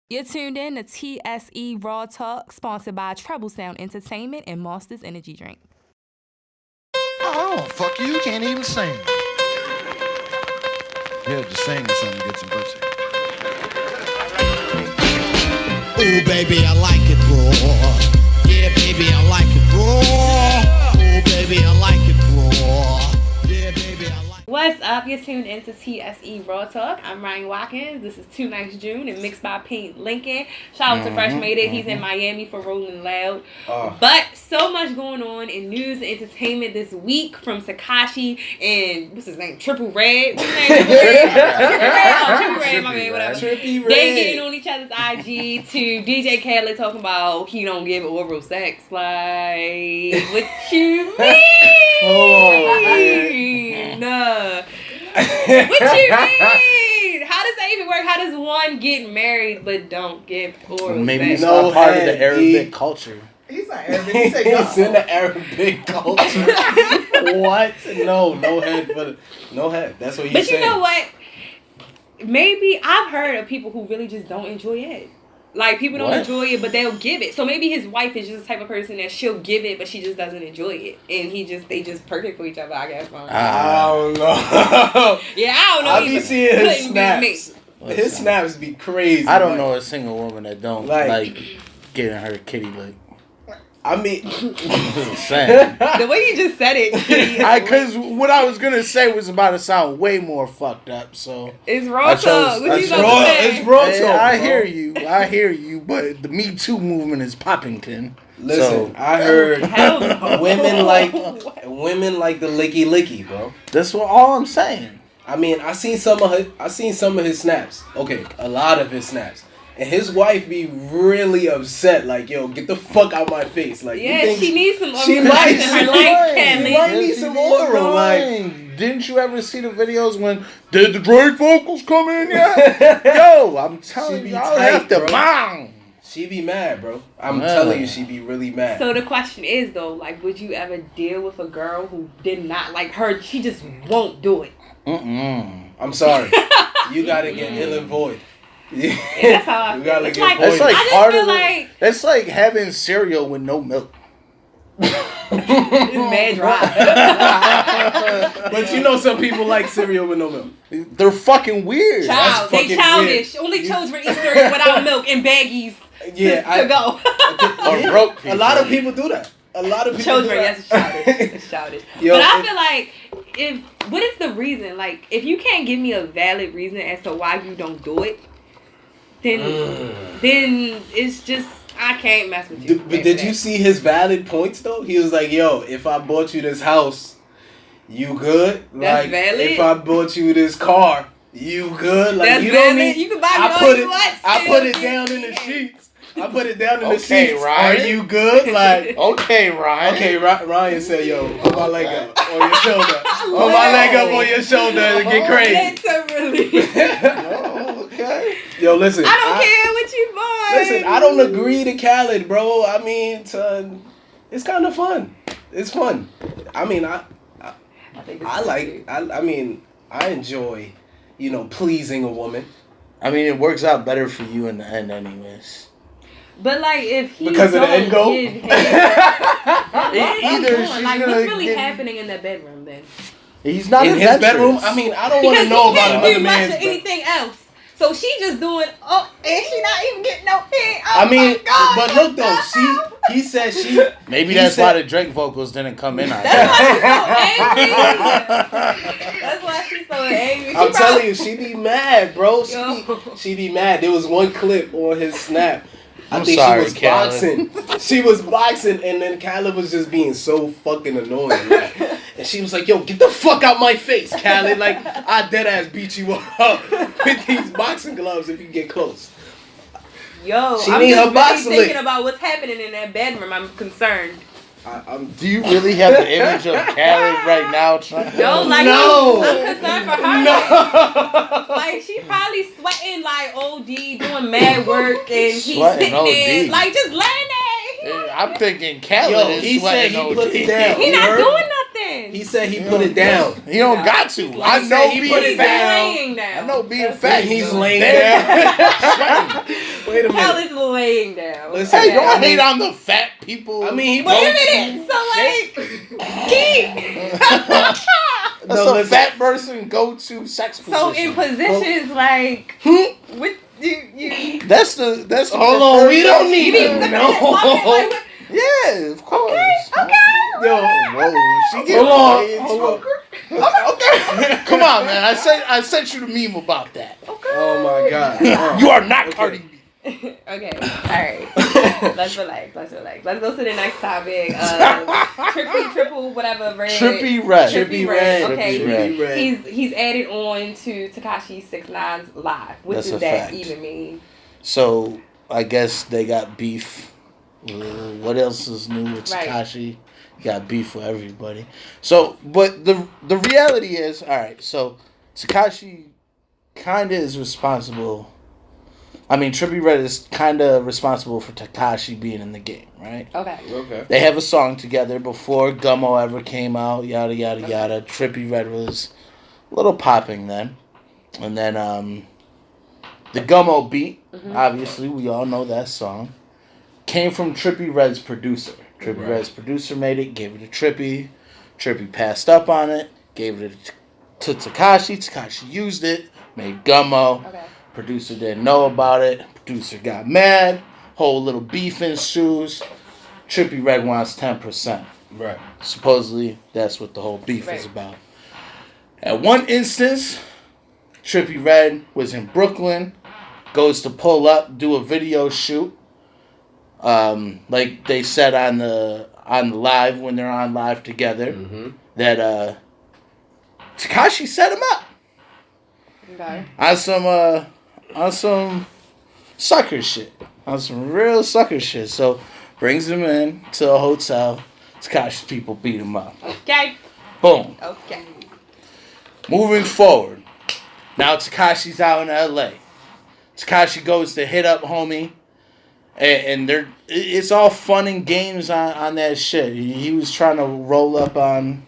You're tuned in to TSE Raw Talk, sponsored by Treble Sound Entertainment and Monsters Energy Drink. Oh, fuck you can't even sing. Yeah, just sing or something to get some pussy. Ooh, baby, I like it raw. Yeah, baby, I like it raw. Ooh, baby, I like it raw. Yeah, baby, I like it. What's up? You're tuned into TSE Raw Talk. I'm Ryan Watkins. This is Too Nice June and Mixed by Paint Lincoln. Shout out to Fresh Made It. He's in Miami for Rolling Loud. But so much going on in news and entertainment this week from Tekashi and what's his name? Triple Red. What's his name? Triple Red. Triple Red, my man, whatever. Trippy Red. They getting on each other's IG to DJ Khaled talking about he don't give oral sex. Like, what you mean? What you mean? How does that even work? How does one get married but don't give oral Maybe sex? it's not part of the Arabic culture. He's not Arabic. He said It's in the Arabic culture. What? No head for the, no head. That's what he's saying. But you know what? Maybe I've heard of people who really just don't enjoy it. Like, people don't enjoy it, but they'll give it. So maybe his wife is just the type of person that she'll give it, but she just doesn't enjoy it. And they just perfect for each other, I guess. I don't know. Yeah, I don't know. I be seeing his Couldn't be me. snaps. His snaps be crazy. I don't know a single woman that don't Like- like getting her kitty licked. I mean, Saying. The way you just said it, Because what I was gonna say was about to sound way more fucked up. So it's raw talk. What you raw. gonna say? It's raw Hey, talk. I bro. hear you. But the Me Too movement is poppington. Listen, So, I heard Hell no. women like the licky, bro. that's all I'm saying. I mean, I seen some of his snaps. Okay, a lot of his snaps. And his wife be really upset, like, yo, get the fuck out my face. Like, you Yeah, think she needs some she oral might- sex in her she life, might- Kelly. she might need some oral, like. Didn't you ever see the videos when did the Drake vocals come in yet? Yo, I'm telling be you, I'll tight, have to bro. bang. She be mad, bro. I'm Man. telling you, she be really mad. So the question is though, like, would you ever deal with a girl who did not like her? She just won't do it. I'm sorry. You gotta get ill and void. Yeah, that's how I You feel. gotta It's get like, void. That's like I just part feel of like That's like having cereal with no milk. it's mad dry. But you know some people like cereal with no milk. They're fucking weird. Child, they fucking childish. weird. Only children eat cereal without milk and baggies Yeah, to go. Or broke a lot of people do that. A lot of people Children, do yes, that. it's childish. It's childish. Yo, but I feel like what is the reason? Like, if you can't give me a valid reason as to why you don't do it, then it's just I can't mess with you. But did you see his valid points though? He was like, "Yo, if I bought you this house, you good? That's like, valid. if I bought you this car, you good? Like, That's you don't valid. need. You can buy me I all put you it. want, I still put it give down in me the it. sheets. I put it down in the Okay, sheets. Ryan. Are you good? Like, Okay, Ryan. okay, Ryan said, "Yo, put my leg up on your shoulder. Put my leg up on your shoulder and get crazy." Literally. Okay. Yo, listen. I don't care what you buy. Listen, I don't agree to Khaled, bro. I mean, son, it's kind of fun. It's fun. I mean, I think it's like. I mean, I enjoy, pleasing a woman I mean, it works out better for you in the end, anyways. But like, if he Because of the end goal? give him- what is he Either doing? she's Like, gonna what's really get- happening in the bedroom then? He's not in his adventurous. bedroom. I mean, I don't want to Because know he about can't another do much man's of bedroom. anything else. So she just doing, and she not even getting no head. Oh I mean, my God, but look though, he said she. Maybe he that's said- why the Drake vocals didn't come in. That's why she's so angry. That's why she's so angry. She I'm probably- telling you, she be mad, bro. Yo. She be mad. There was one clip on his snap. I I'm think sorry, she was Khaled. boxing. She was boxing, and then Khaled was just being so fucking annoying. Like, and she was like, "Yo, get the fuck out my face, Khaled! Like, I dead ass beat you up with these boxing gloves if you get close." Yo, She I'm need just her really box thinking lick. about what's happening in that bedroom. I'm concerned. Do you really have the image of Khaled right now? No, like, No. I'm concerned for her. Like, she probably sweating like OD, doing mad work, and he's Sweating sitting there, OD. like, just laying there. I'm thinking Khaled Yo, is he said sweating he put OD. it down. He You not heard? doing nothing. He said he put it down. He don't got to. I He know said he being put it fat. down. laying down. I know being And fat. he's just laying there. down. Sweating. Wait a minute. Khaled's laying down. Listen, Hey, don't I mean- hate on the fat people. I mean, he Wait a minute. So like, keep. That's No, a listen. fat person go-to sex position. So in positions like, what you That's the. Hold on, we don't need you to need know. Yeah, of course. Okay. Yo, Whoa, she getting hold on. Okay. Come on, man. I sent you the meme about that. Oh my God. You are not Cardi B. Okay, alright. Let's relax. Let's go to the next topic. Triple, whatever, red. Trippy Red. Trippy Red. Okay, Trippy Red. he's added on to Tekashi 6ix9ine's Live. What That's does a that fact. even mean? So I guess they got beef. What else is new with Tekashi? Got beef with everybody. So, but the reality is, all right. So Tekashi kind of is responsible. I mean, Trippie Redd is kind of responsible for Tekashi being in the game, right? Okay. They have a song together before Gummo ever came out, yada, yada, yada. Trippie Redd was a little popping then. And then the Gummo beat, obviously, we all know that song, came from Trippie Redd's producer. Trippie Redd's producer made it, gave it to Trippie. Trippie passed up on it, gave it to Tekashi. Tekashi used it, made Gummo. Okay. Producer didn't know about it. Producer got mad. Whole little beef ensues. Trippie Redd wants 10%. Right. Supposedly, that's what the whole beef is about. At one instance, Trippie Redd was in Brooklyn, goes to pull up, do a video shoot. Like they said on the live when they're on live together, that Tekashi set him up. Okay. On some sucker shit. On some real sucker shit. So brings him in to a hotel. Tekashi's people beat him up. Okay. Boom. Okay. Moving forward. Now Tekashi's out in LA. Tekashi goes to hit up homie. And it's all fun and games on that shit. He was trying to roll up on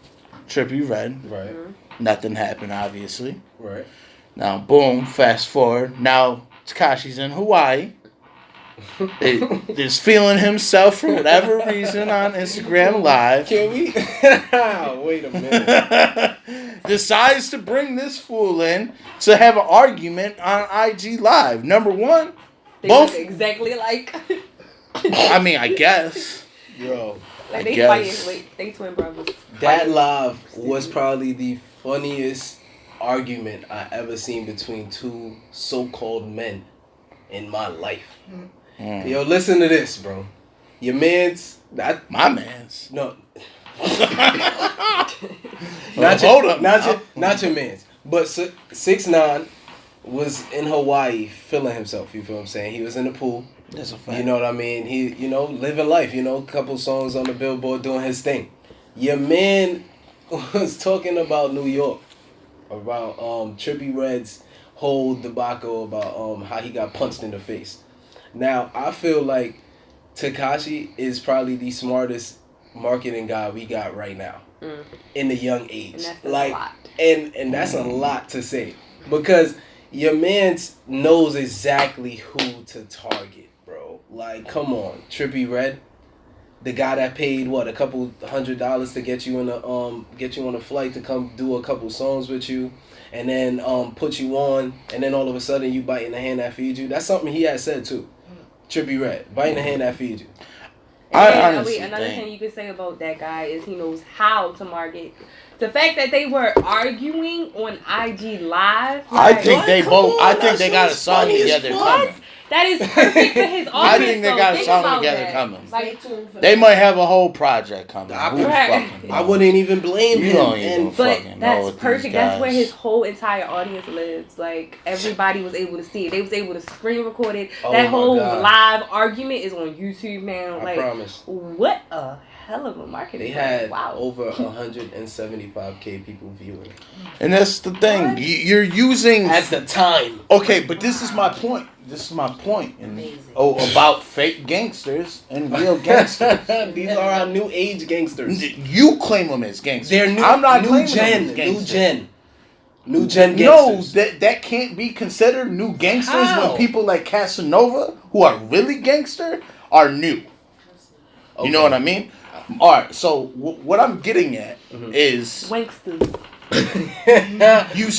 Trippie Redd. Right. Nothing happened, obviously. Right. Now, boom, fast forward. Now, Tekashi's in Hawaii. Is feeling himself for whatever reason on Instagram Live. Can we? Wait a minute. Decides to bring this fool in to have an argument on IG Live. Number one, They both. look exactly like. I mean, I guess. Yo. Like I they guess. fighting. They twin brothers. That live was probably the funniest argument I ever seen between two so-called men in my life. Yo, listen to this, bro. Your man's My man's. no, Hold up. not your man's. But 6ix9ine was in Hawaii feeling himself. You feel what I'm saying? He was in the pool. That's a fact. You know what I mean? He, living life. A couple songs on the Billboard, doing his thing. Your man was talking about New York, about Trippie Redd's whole debacle about how he got punched in the face. Now I feel like Tekashi is probably the smartest marketing guy we got right now in the young age. And that's like, a lot. And that's a lot to say because your man knows exactly who to target, bro. Like, come on, Trippie Redd, the guy that paid a couple $100 to get you on a flight to come do a couple songs with you, and then put you on, and then all of a sudden you biting the hand that feeds you. That's something he had said too. Trippie Redd, biting the hand that feeds you. Another thing you could say about that guy is he knows how to market. The fact that they were arguing on IG Live. I think they both. I think that's they got a what's song funny as together fuck. coming. That is perfect for his audience. I think they got a song about together that. coming. Like, They might have a whole project coming. I- Who Right. fucking I knows? wouldn't even blame You him. don't even And but fucking know that's with these perfect. That's where guys. his whole entire audience lives. Like, everybody was able to see it. They was able to screen record it. Oh That my whole God. live argument is on YouTube now. I Like, promise. what a hell of a marketing. They plan. had wow. over 175K people viewing And that's the thing. What? You're using. at the time. Okay, but this is my point. And, about fake gangsters and real gangsters. These are our new age gangsters. You claim them as gangsters. They're new. I'm not new claiming gen. them as New gangsters. gen. New gen No, gangsters. that can't be considered new gangsters How? when people like Casanova, who are really gangster, are new. You know what I mean? All right. So what I'm getting at is Wanksters. you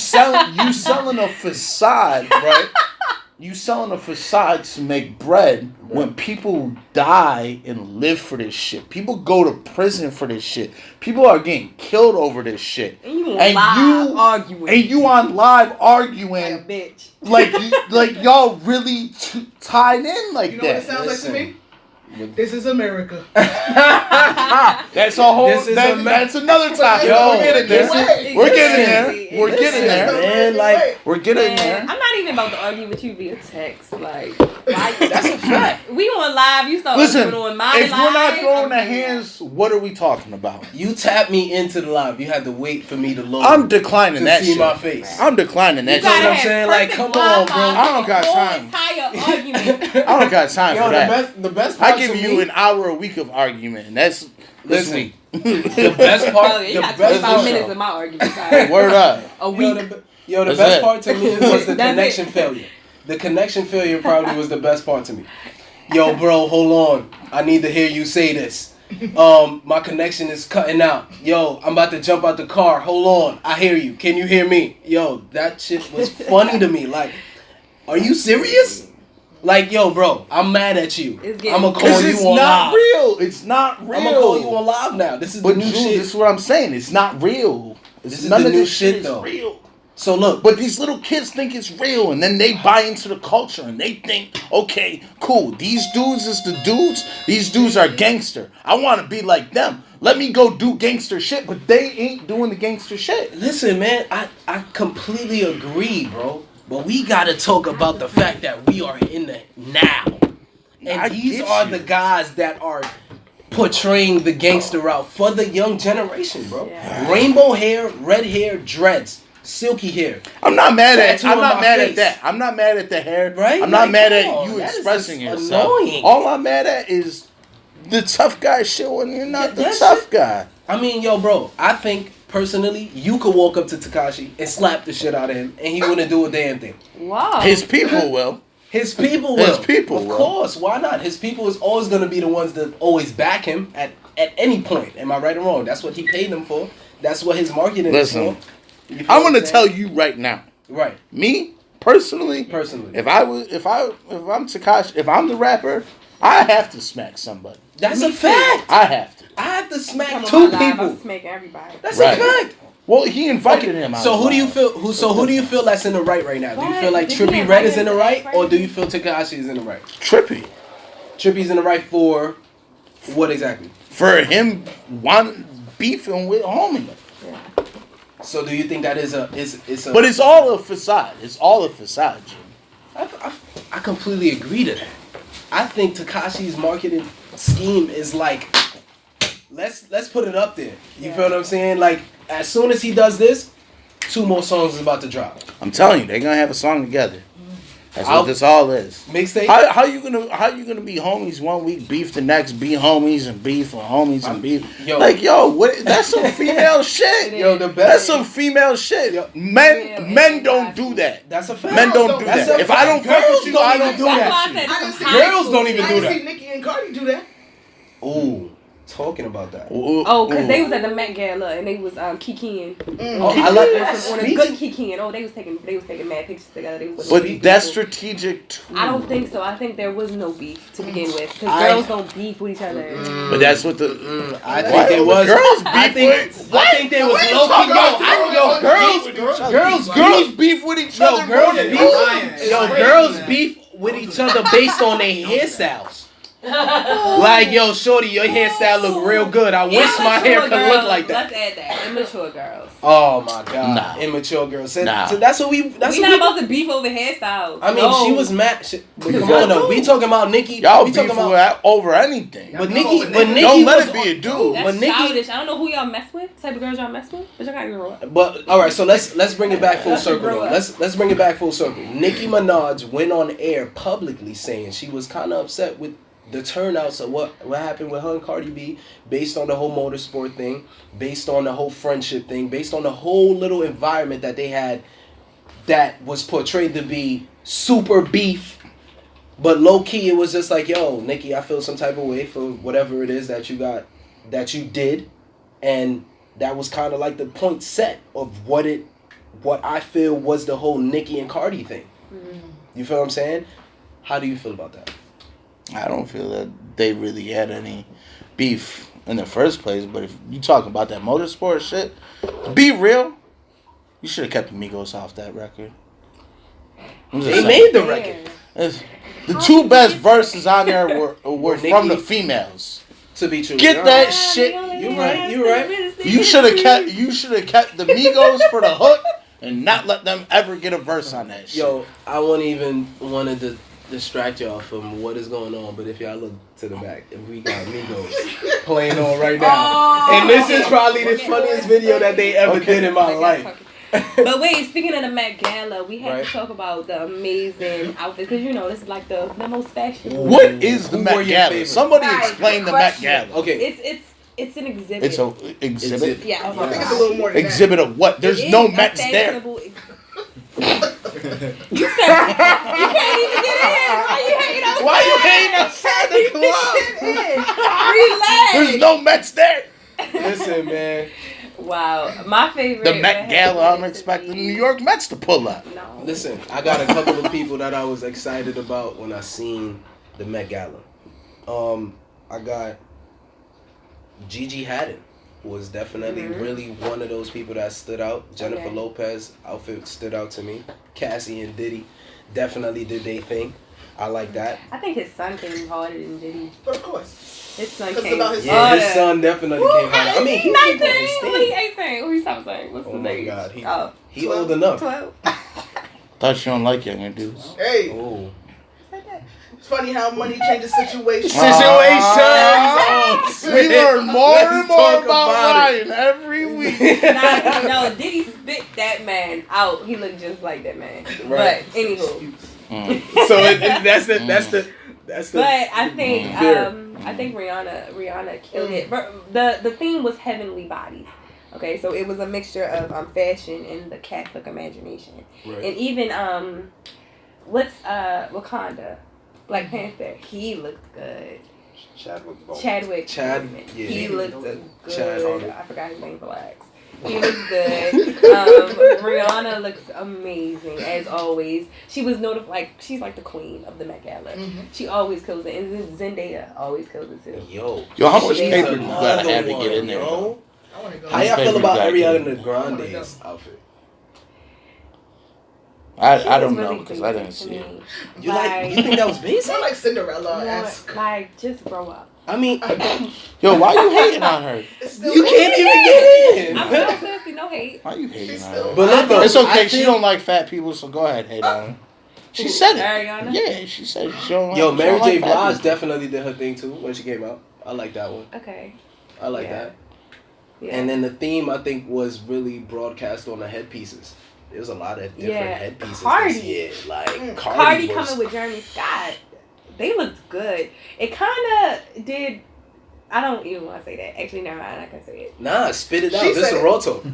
selling a facade, right? You selling a facade to make bread when people die and live for this shit. People go to prison for this shit. People are getting killed over this shit. And you on live arguing. And you on live arguing like a bitch. like y'all really tied in like You know that. what it sounds like to me? This is America. That's a whole. That's another topic. Yo, we're getting there. We're getting there. We're getting there. Man, like We're getting there. I'm not even about to argue with you via text. Like that's a fact. we on live. You start Listen, on my if live. we're not throwing the hands, what are we talking about? You tapped me into the live. You had to wait for me to load. I'm declining to that see shit. my face. I'm declining that You gotta shit. what I'm have saying? Like, perfect come on, Wi-Fi bro. I don't got for the whole time. entire argument. I don't got time Yo, for that. the best part I give to you me, an hour a week of argument. And that's Listen, week. the best part. Oh, you the got best 25 part. minutes of my argument. Time. Word up. A Yo, week. the That's best it. part to me was the That's connection it. failure. The connection failure probably was the best part to me. Yo, bro, hold on. I need to hear you say this. My connection is cutting out. Yo, I'm about to jump out the car. Hold on. I hear you. Can you hear me? Yo, that shit was funny to me. Like, are you serious? Like, yo, bro, I'm mad at you. It's getting- I'm gonna call Because you it's on not live. real. It's not real. I'm gonna call you on live now. This is But the new Drew, shit. this is what I'm saying. It's not real. This is None the of new this shit, is though. real. So look, But these little kids think it's real, and then they buy into the culture, and they think, okay, cool, these dudes is the dudes. These dudes are gangster. I want to be like them. Let me go do gangster shit, but they ain't doing the gangster shit. listen, man, I completely agree, bro. But we gotta talk about the fact that we are in the now. And I these get are you. the guys that are portraying the gangster route for the young generation, bro. Yeah. Rainbow hair, red hair, dreads, silky hair. I'm not mad at. Tattoo I'm on not my mad face. at that. I'm not mad at the hair. Right? I'm not Like, mad at come on, you that is expressing just yourself. annoying. All I'm mad at is the tough guy shit when you're not the That tough shit- guy. I mean, yo, bro, I think personally, you could walk up to Tekashi and slap the shit out of him, and he wouldn't do a damn thing. Wow. His people will. His people will. His people Of will. course, why not? His people is always going to be the ones that always back him at any point. Am I right or wrong? That's what he paid them for. That's what his marketing Listen, is for. You feel I'm what gonna saying? tell you right now. Right. Me personally, Personally. if I'm Tekashi, if I'm the rapper, I have to smack somebody. That's a fact. I have to. I have to smack Come on two my live, people. I'm smacking everybody. That's Right. a fact. Well, he invited him out. So who do you loud. feel? Who do you feel that's in the right now? Do you What? feel like Did he Trippie invite Red is him in the to right, that or do party? you feel Tekashi is in the right? Trippy Trippie's in the right for what exactly? for him beefing with homie? So do you think that is a? But it's all a facade. It's all a facade, Jim. I completely agree to that. I think Tekashi's marketing scheme is like, let's put it up there. You feel what I'm saying? Like, as soon as he does this, 2 more songs is about to drop. I'm telling you, they're gonna have a song together. That's I'll- what this all is. Mixtape. How you gonna be homies one week, beef the next, be homies and beef or homies and beef? Yo. Like what? That's some female shit. Yo, the That's best. some female shit. Yeah, Men don't do that. That's a fact. Men don't do That's that. a If I fact. don't fuck Girls with you, don't I even don't do fuck That's why I with said you. I it's didn't some see- high Girls school don't even shit. I do didn't that. see Nicki and Cardi do that. Ooh, talking about that. Oh, because they was at the Met Gala and they was kikiing. Oh, I like that. On a good kikiing. Oh, they was taking mad pictures together. They was But looking that's beautiful. strategic too. I don't think so. I think there was no beef to begin with because I- girls don't beef with each other. But that's what the I think What? there was. Girls I beef think. with- I think there was What? low key. Girls girls beef with each other. Girls more than beef. boys. Yo, girls beef with each other based on their hairstyles. Like, yo, shorty, your hairstyle look real good. I wish my hair could look like that. Let's add that. Immature girls. Oh my god, Nah. immature girls. So, Nah. so that's what we. That's We what not we. about to beef over hairstyles. I mean, No. she was mad. But come y'all on, though. We talking about Nicki. Y'all we beef talking about. over anything. But Y'all Nicki, know but what Nicki Don't let was it be a on- dude. That's But Nicki, childish. I don't know who y'all mess with. The type of girls y'all mess with. But y'all gotta grow up. But all right, so let's bring it back full circle. Grow Though. up. Let's bring it back full circle. Nicki Minaj went on air publicly saying she was kind of upset with the turnouts of what happened with her and Cardi B, based on the whole motorsport thing, based on the whole friendship thing, based on the whole little environment that they had that was portrayed to be super beef, but low key it was just like, yo, Nicki, I feel some type of way for whatever it is that you did, and that was kind of like the point set of what I feel was the whole Nicki and Cardi thing. You feel what I'm saying? How do you feel about that? I don't feel that they really had any beef in the first place, but if you talk about that motorsport shit, to be real, you should have kept the Migos off that record. They made the record. The two best verses on there were from the females. To be true, get that shit. You're right. You should have kept the Migos for the hook and not let them ever get a verse on that shit. Yo, I wouldn't even wanted to distract y'all from what is going on, but if y'all look to the back, if we got Migos playing on right now, and this is probably the funniest video that they ever did in my life. But wait, speaking of the Met Gala, we have to talk about the amazing outfits, because this is like the most fashionable. What is the Met Gala? Somebody explain the Met Gala. Okay, it's an exhibit. It's an exhibit. Yeah, I think it's a little more than exhibit of what? There's no Mets there. You said you can't even get in. Why you hating outside the club? Relax. There's no Mets there. Listen, man. Wow, my favorite. The Met Gala, I'm expecting the New York Mets to pull up. No. Listen, I got a couple of people that I was excited about when I seen the Met Gala. I got Gigi Hadid was definitely really one of those people that stood out. Jennifer Lopez outfit stood out to me. Cassie and Diddy definitely did their thing. I like that. I think his son came harder than Diddy. But of course. His son came. His son definitely came harder. I mean, he's 19. He's 18. What are you saying? What's the name? Oh my my God. He old enough. 12. Thought you don't like younger dudes. Hey. Oh. It's funny how money changes situations. We learn more and more about Ryan every week. No, Diddy spit that man out. He looked just like that man. Right. But anywho. That's the. But I think Rihanna killed it. The theme was heavenly bodies. Okay, so it was a mixture of fashion and the Catholic imagination, and even what's Wakanda, Black Panther. He looked good. Chadwick. Yeah. He looked good. I forgot his name. Relax. He looks good. Rihanna looks amazing as always. She was notified, she's like the queen of the Met Gala. She always kills it, and Zendaya always kills it too. Yo, how much paper you gotta have to get in there, bro? How y'all feel about Ariana Grande's outfit? I don't know because I didn't see it. You think that was basic? Not like Cinderella-esque. Like, just grow up. I mean, yo, why you hating on her? You can't even get in. I'm seriously no hate. Why you hating on her? But look, it's okay. She don't like fat people, so go ahead, hate on her. She said it. Ariana? Yeah, she said she don't like. Yo, Mary J. Blige Blige definitely did her thing too when she came out. I like that one. Okay. I like that. Yeah. And then the theme I think was really broadcast on the headpieces. There's a lot of different headpieces this year. Like Cardi coming with Jeremy Scott. They looked good. It kind of did. I don't even want to say that. Actually, no, I'm not gonna say it. Nah, spit it out. This is a raw talk.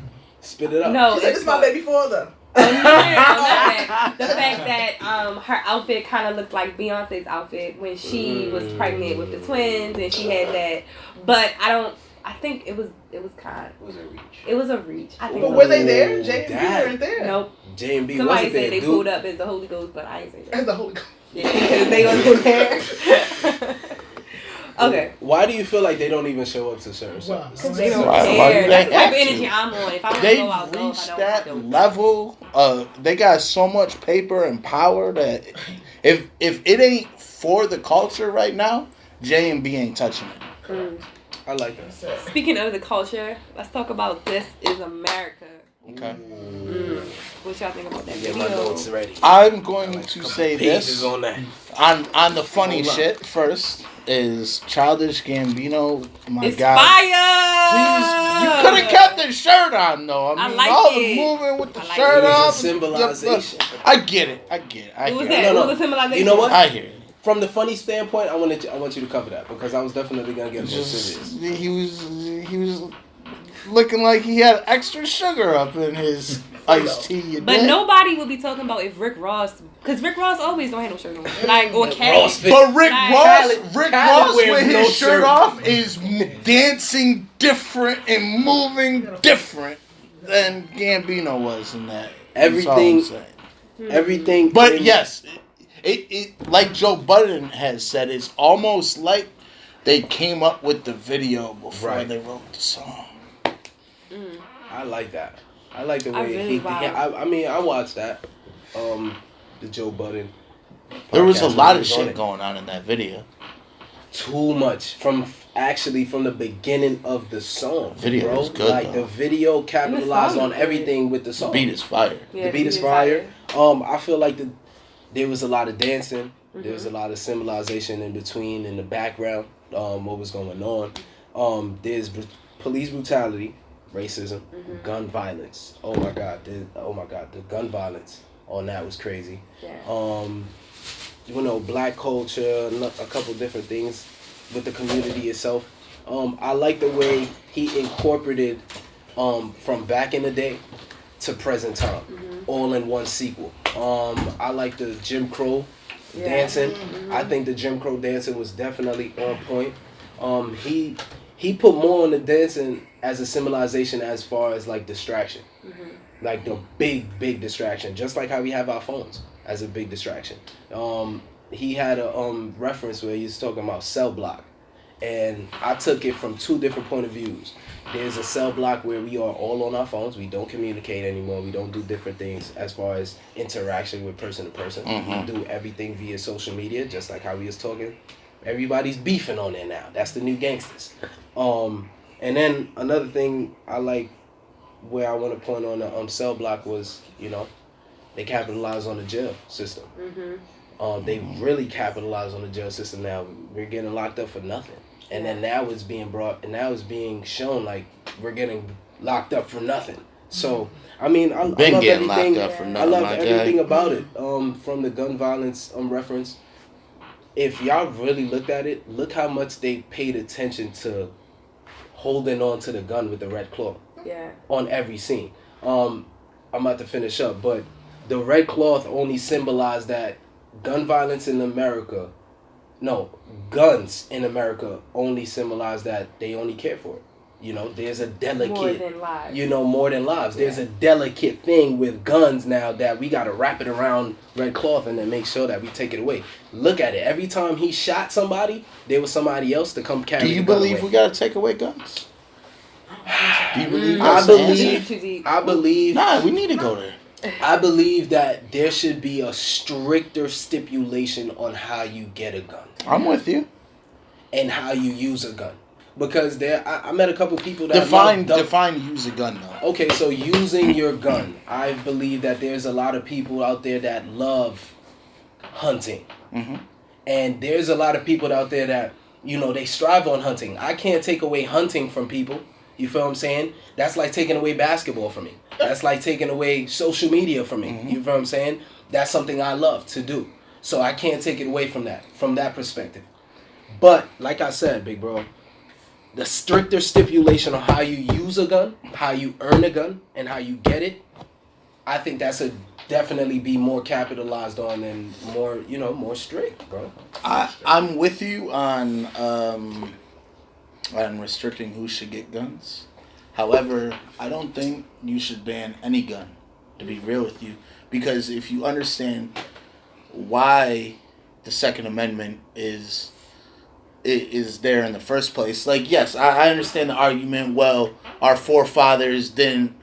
Spit it out. No, she said, "This is my baby father." The fact that her outfit kind of looked like Beyonce's outfit when she was pregnant with the twins, and she had that. But I think it was kind. It was a reach. I think. But were they there? J&B weren't there. Nope. J&B Somebody wasn't there. said they pulled up as the Holy Ghost, but I ain't say that. As the Holy Ghost. Yeah, because they wasn't there. Okay. Why do you feel like they don't even show up to certain shows? Because they don't care. That's the type of energy I'm on. If I want to go out, They've reached that level. They got so much paper and power that if it ain't for the culture right now, J&B ain't touching it. I like that. Speaking of the culture, let's talk about This Is America. Okay. What y'all think about that Get video? my notes ready. I'm going to say this on that. on the funny shit first is Childish Gambino. My It's God, fire! please, you could have kept the shirt on though. I mean, like all it. the moving with the I like shirt it. off. It's a symbolization. I get it. What was that? No. What was the symbolization? You know what? I hear it. from the funny standpoint, I want you to cover that because I was definitely gonna get more serious. He was looking like he had extra sugar up in his iced tea. But nobody would be talking about if Rick Ross, because Rick Ross always don't have no shirt on, like or Khaled. But Rick Ross Khaled with no his shirt off is dancing different and moving different than Gambino was in that. Everything. But yes, it like Joe Budden has said, it's almost like they came up with the video before they wrote the song. I like that. I like the way I mean, I watched that. The Joe Budden. There was a lot of shit going on in that video. Too much from the beginning of the song. Video was good. Like the video capitalized on everything with the song. The beat is fire. Yeah, the beat is fire. I feel like there was a lot of dancing. There was a lot of symbolization in between, in the background. What was going on? There's police brutality, racism, gun violence. Oh my god, the gun violence on that was crazy. Yeah. Black culture, a couple different things with the community itself. I like the way he incorporated from back in the day to present time, all in one sequel. I like the Jim Crow dancing. I think the Jim Crow dancing was definitely on point. He put more on the dancing as a symbolization as far as like distraction, like the big distraction, just like how we have our phones as a big distraction. He had a reference where he was talking about cell block, and I took it from two different point of views. There's a cell block where we are all on our phones. We don't communicate anymore. We don't do different things as far as interaction with person to person. We do everything via social media, just like how we was talking. Everybody's beefing on there now. That's the new gangsters. And then another thing I like where I want to point on the cell block was, they capitalize on the jail system. They really capitalize on the jail system now. We're getting locked up for nothing. And then now it's being shown like we're getting locked up for nothing. So, I mean, I love everything. I love everything about it. From the gun violence reference. If y'all really looked at it, look how much they paid attention to holding on to the gun with the red cloth. Yeah. On every scene. I'm about to finish up, but the red cloth only symbolized that guns in America only symbolize that they only care for it. There's a delicate... More than lives. More than lives. There's a delicate thing with guns now that we got to wrap it around red cloth and then make sure that we take it away. Look at it. Every time he shot somebody, there was somebody else to come carry the gun away. Do you believe we got to take away guns? Do you believe I believe... Nah, we need to go there. I believe that there should be a stricter stipulation on how you get a gun. I'm with you. And how you use a gun. Because I met a couple people that define use a gun though. Okay, so using your gun. I believe that there's a lot of people out there that love hunting. And there's a lot of people out there that, they strive on hunting. I can't take away hunting from people. You feel what I'm saying? That's like taking away basketball from me. That's like taking away social media from me. You feel what I'm saying? That's something I love to do. So I can't take it away from that perspective. But, like I said, big bro, the stricter stipulation on how you use a gun, how you earn a gun, and how you get it, I think that's definitely be more capitalized on and more, more strict, bro. I'm with you on restricting who should get guns. However, I don't think you should ban any gun, to be real with you. Because if you understand why the Second Amendment is there in the first place. Like, yes, I understand the argument, well, our forefathers didn't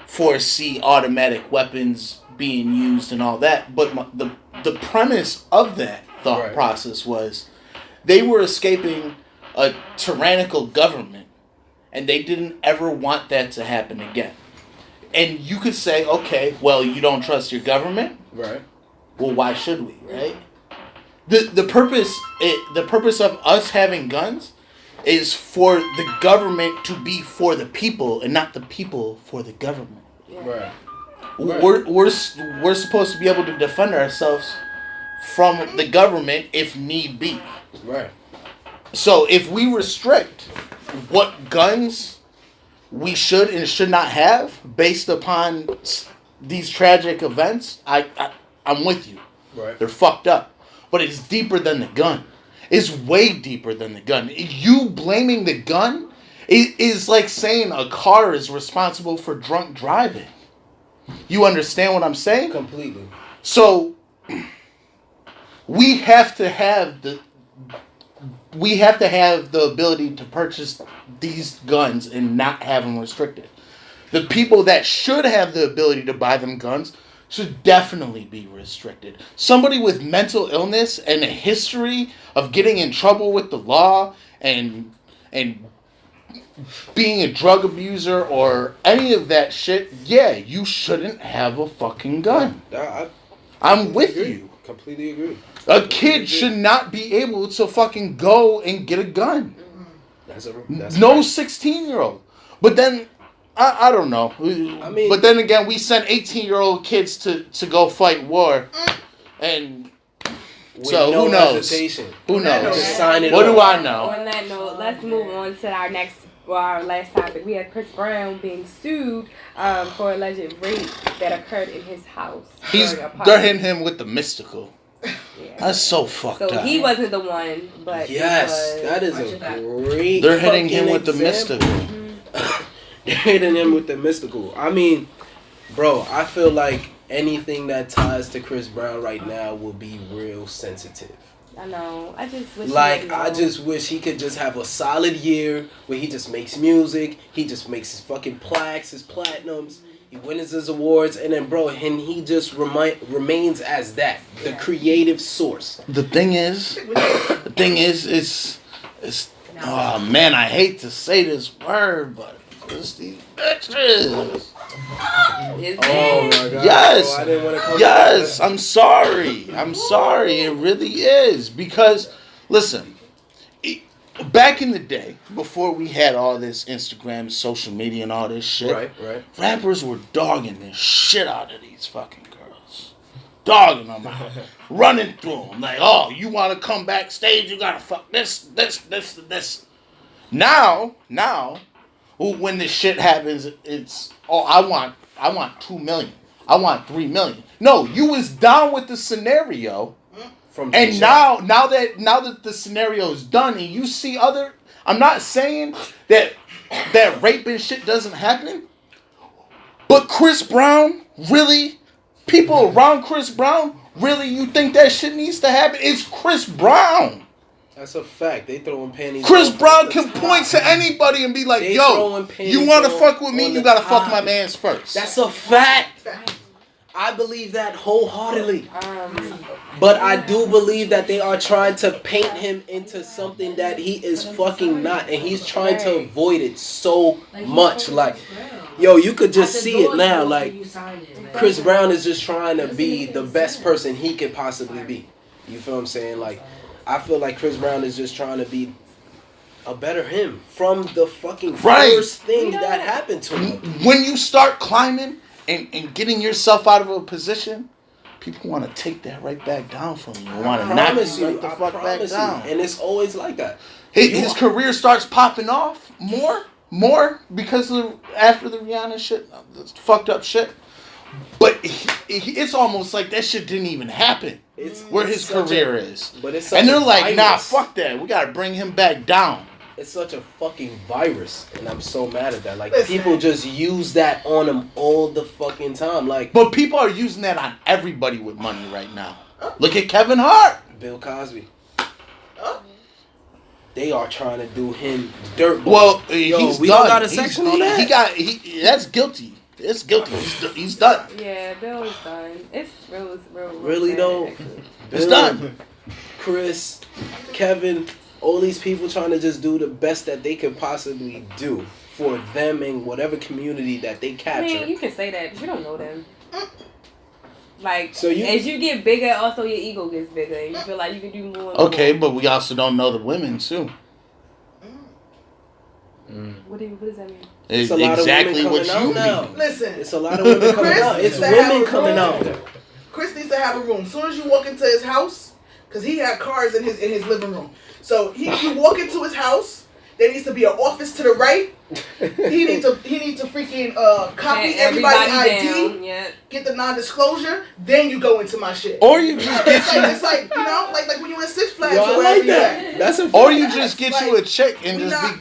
foresee automatic weapons being used and all that. But the premise of that thought process was they were escaping a tyrannical government, and they didn't ever want that to happen again. And you could say, okay, well, you don't trust your government? Right. Well, why should we, right? The purpose of us having guns is for the government to be for the people and not the people for the government. Right. We're supposed to be able to defend ourselves from the government if need be. Right. So if we restrict what guns we should and should not have based upon these tragic events, I'm with you. Right. They're fucked up. But it's deeper than the gun. It's way deeper than the gun. You blaming the gun is like saying a car is responsible for drunk driving. You understand what I'm saying? Completely. So we have to have the ability to purchase these guns and not have them restricted. The people that should have the ability to buy them guns should definitely be restricted. Somebody with mental illness and a history of getting in trouble with the law and being a drug abuser or any of that shit, yeah, you shouldn't have a fucking gun. I'm with you. Completely agree. A kid should not be able to fucking go and get a gun. That's no 16-year-old. But then, I don't know. I mean, but then again, we send 18-year-old kids to go fight war. And so no who knows? Hesitation. Who knows? Just sign it What up. do I know? On that note, let's move on to our last topic. We had Chris Brown being sued for alleged rape that occurred in his house. They're hitting him with the mystical. Yeah. That's so fucked up. So he wasn't the one, but yes, that is a great. They're hitting him with the example. mystical. They're hitting him with the mystical. I mean, bro, I feel like anything that ties to Chris Brown right now will be real sensitive. I know. I just wish. I just wish he could just have a solid year where he just makes music. He just makes his fucking plaques, his platinums. He wins his awards, and then, bro, and he just remains as that, the creative source. The thing is, oh man, I hate to say this word, but it's these bitches. Oh my god. Yes. Bro, I didn't want to come yes. I'm sorry. It really is. Because, listen, back in the day, before we had all this Instagram, social media, and all this shit, right. rappers were dogging the shit out of these fucking girls. Dogging them out. Running through them. Like, oh, you want to come backstage, you got to fuck this. Now, when this shit happens, it's, oh, I want 2 million. I want 3 million. No, you was down with the scenario. And now that the scenario is done and you see other, I'm not saying that rape and shit doesn't happen, but Chris Brown, really, people around Chris Brown, really, you think that shit needs to happen? It's Chris Brown. That's a fact. They throwing panties. Chris Brown can point to anybody and be like, yo, you want to fuck with me? You got to fuck my mans first. That's a fact. I believe that wholeheartedly. But I do believe that they are trying to paint him into something that he is fucking not. And he's trying to avoid it so much. Like, yo, you could just see it now. Like, Chris Brown is just trying to be the best person he could possibly be. You feel what I'm saying? Like, I feel like Chris Brown is just trying to be a better him from the fucking first thing that happened to him. When you start climbing and getting yourself out of a position, people want to take that right back down from you. Want to knock you right the fuck back down. And it's always like that. His career starts popping off more because after the Rihanna shit, the fucked up shit. But it's almost like that shit didn't even happen. Where his career is. But it's and they're like, nah, fuck that. We gotta bring him back down. It's such a fucking virus, and I'm so mad at that. Like, people just use that on him all the fucking time. Like, but people are using that on everybody with money right now. Look at Kevin Hart, Bill Cosby. They are trying to do him dirt. Well, he's we done. Don't got a section on that. That's guilty. It's guilty. He's done. Yeah, Bill is done. It's real really though. It's done. Chris, Kevin. All these people trying to just do the best that they could possibly do for them and whatever community that they capture. I mean, you can say that, but you don't know them. Like, so as you get bigger, also your ego gets bigger, and you feel like you can do more. Okay, but we also don't know the women too. What does that mean? It's a lot exactly of women what you mean. Listen, it's a lot of women coming out. It's women coming out. Chris needs to have a room. As soon as you walk into his house, because he had cars in his living room. So you walk into his house, there needs to be an office to the right. He needs to freaking copy everybody's ID, get the non-disclosure, then you go into my shit. Or you just get it's like you know, like when you in Six Flags Yo, or I wherever like that. you at. That's a or you just get Like, you a chick and we just not-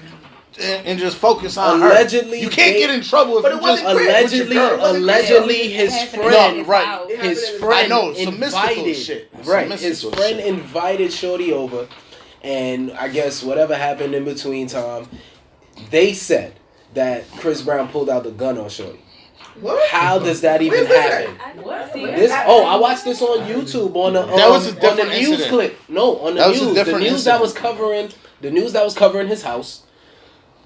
and just focus on Allegedly, her. You can't get in trouble if But you it wasn't just Chris. allegedly his friend. No, right. His I friend know, some mystical invited, shit. Some right? His mystical friend shit. invited Shorty over, and I guess whatever happened in between time, they said that Chris Brown pulled out the gun on Shorty. What? How does that even Where's this happen? What? I watched this on YouTube on the That was a on the different news incident. clip. No, on the That was a news. different The news that was covering his house.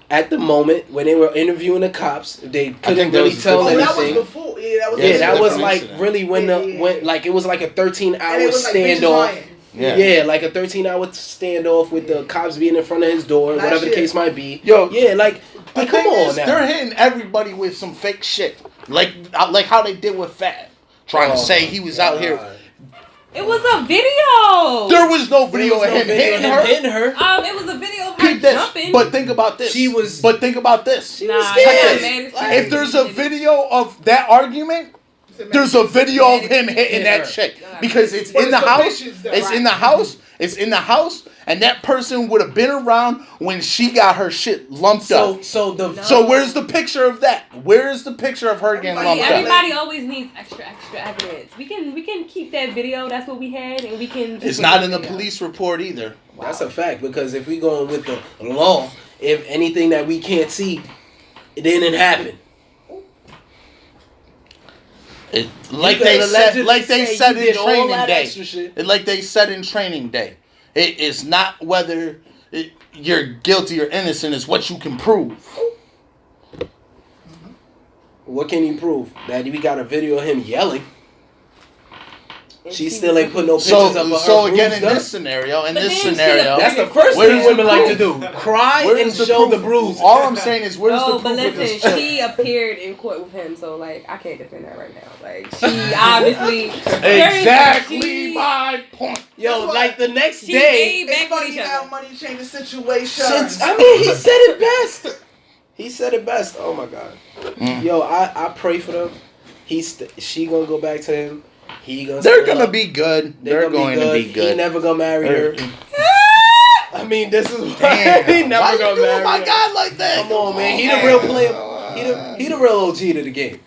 At the moment when they were interviewing the cops, they couldn't really tell Oh, that was anything. before. Yeah, that was. Yeah, It's a that was different like incident. really when like it was like a 13-hour And it was like bitches standoff. lying. Yeah. Like a 13-hour standoff with the cops being in front of his door, Last whatever the year. case might be. Yo, Yeah, like The come thing on is, now. they're hitting everybody with some fake shit, like how they did with Fat, trying to say he was out here. It was a video. There was no There video was of no him video of hitting him her. hitting her. It was a video of her Peep this. jumping. But think about this. But think about this. Nah, was I got scared. mad as fuck. If there's a video of that argument, there's a video of him hitting that chick because it's But in the it's the house. bitches, though, It's right? in the house. It's in the house, and that person would have been around when she got her shit lumped up. So where's the picture of that? Where's the picture of her getting lumped up? Everybody always needs extra evidence. We can keep that video. That's what we had, and we can. It's just not put in the video. police report either. That's a fact because if we going with the law, if anything that we can't see, it didn't happen. Like You they could said, allegedly say in you did all training that day. extra shit. Like they said in training day, it is not whether you're guilty or innocent; it's what you can prove. What can you prove? That we got a video of him yelling. She still ain't put no pictures up of her. So again, in bruised this up. scenario, But then she appeared- That's the first Where's thing the women like to proof? do: cry and Where's show the proof? bruise. All I'm saying is, where's the No, proof but of this listen, chick? she appeared in court with him, so like I can't defend her right now. Like she obviously Exactly she- my point. Yo, like the next She day. gave back It's with funny each how other. money changes situation. He said it best. He said it best. Oh my god. Yo, I pray for them. She gonna go back to him. He gonna. They're still gonna up. be good. They're going to be good. He never gonna marry her. I mean, this is why Damn. he never Why you gonna doing marry my her. God like that? Come on, man. He the real player. He the real OG to the game.